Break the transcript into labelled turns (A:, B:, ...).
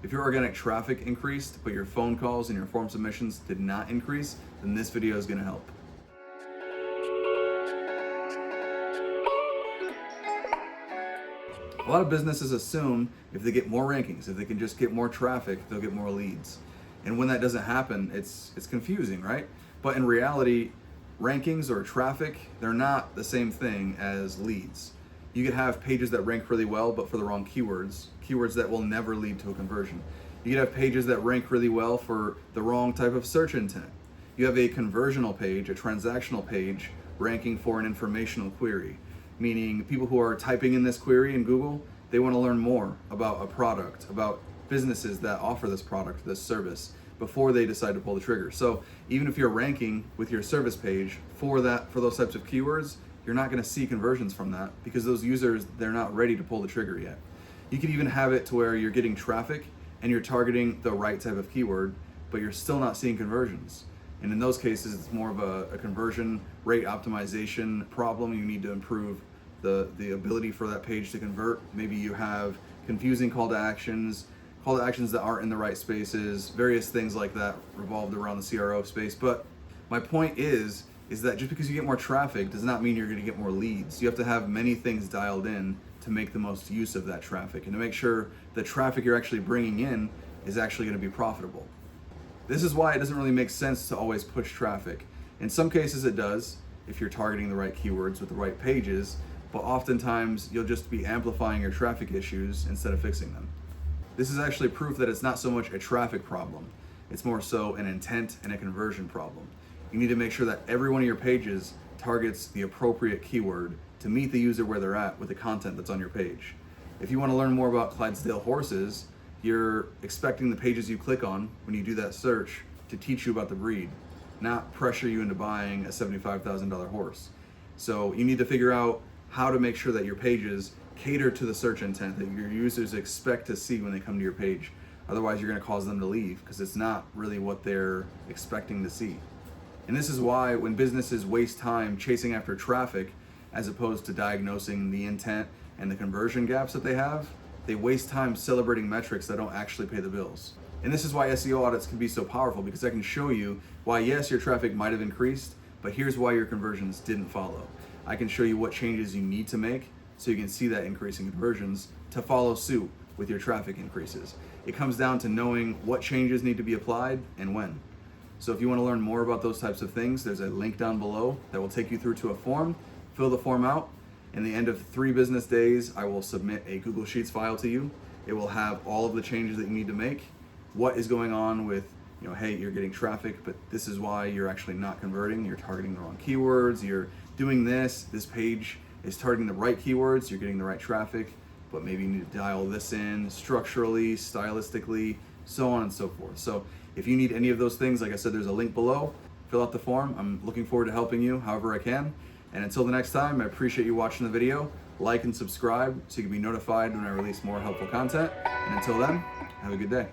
A: If your organic traffic increased, but your phone calls and your form submissions did not increase, then this video is going to help. A lot of businesses assume if they get more rankings, if they can just get more traffic, they'll get more leads. And when that doesn't happen, it's confusing, right? But in reality, rankings or traffic, they're not the same thing as leads. You could have pages that rank really well, but for the wrong keywords that will never lead to a conversion. You could have pages that rank really well for the wrong type of search intent. You have a conversional page, a transactional page, ranking for an informational query, meaning people who are typing in this query in Google, they want to learn more about a product, about businesses that offer this product, this service, before they decide to pull the trigger. So even if you're ranking with your service page for those types of keywords, you're not going to see conversions from that because those users, they're not ready to pull the trigger yet. You could even have it to where you're getting traffic and you're targeting the right type of keyword, but you're still not seeing conversions. And in those cases, it's more of a conversion rate optimization problem. You need to improve the ability for that page to convert. Maybe you have confusing call to actions that aren't in the right spaces, various things like that revolved around the CRO space. But my point is that just because you get more traffic does not mean you're going to get more leads. You have to have many things dialed in to make the most use of that traffic and to make sure the traffic you're actually bringing in is actually going to be profitable. This is why it doesn't really make sense to always push traffic. In some cases it does, if you're targeting the right keywords with the right pages, but oftentimes you'll just be amplifying your traffic issues instead of fixing them. This is actually proof that it's not so much a traffic problem, it's more so an intent and a conversion problem. You need to make sure that every one of your pages targets the appropriate keyword to meet the user where they're at with the content that's on your page. If you want to learn more about Clydesdale horses, you're expecting the pages you click on when you do that search to teach you about the breed, not pressure you into buying a $75,000 horse. So you need to figure out how to make sure that your pages cater to the search intent that your users expect to see when they come to your page. Otherwise, you're going to cause them to leave because it's not really what they're expecting to see. And this is why when businesses waste time chasing after traffic as opposed to diagnosing the intent and the conversion gaps that they have, they waste time celebrating metrics that don't actually pay the bills. And this is why SEO audits can be so powerful, because I can show you why, yes, your traffic might have increased, but here's why your conversions didn't follow. I can show you what changes you need to make so you can see that increase in conversions to follow suit with your traffic increases. It comes down to knowing what changes need to be applied and when. So if you want to learn more about those types of things, there's a link down below that will take you through to a form. Fill the form out. In the end of 3 business days, I will submit a Google Sheets file to you. It will have all of the changes that you need to make, what is going on with, hey, you're getting traffic, but this is why you're actually not converting. You're targeting the wrong keywords. You're doing this page is targeting the right keywords. You're getting the right traffic, but maybe you need to dial this in structurally, stylistically, so on and so forth. So if you need any of those things, like I said, there's a link below. Fill out the form. I'm looking forward to helping you however I can. And until the next time, I appreciate you watching the video. Like and subscribe so you can be notified when I release more helpful content. And until then, have a good day.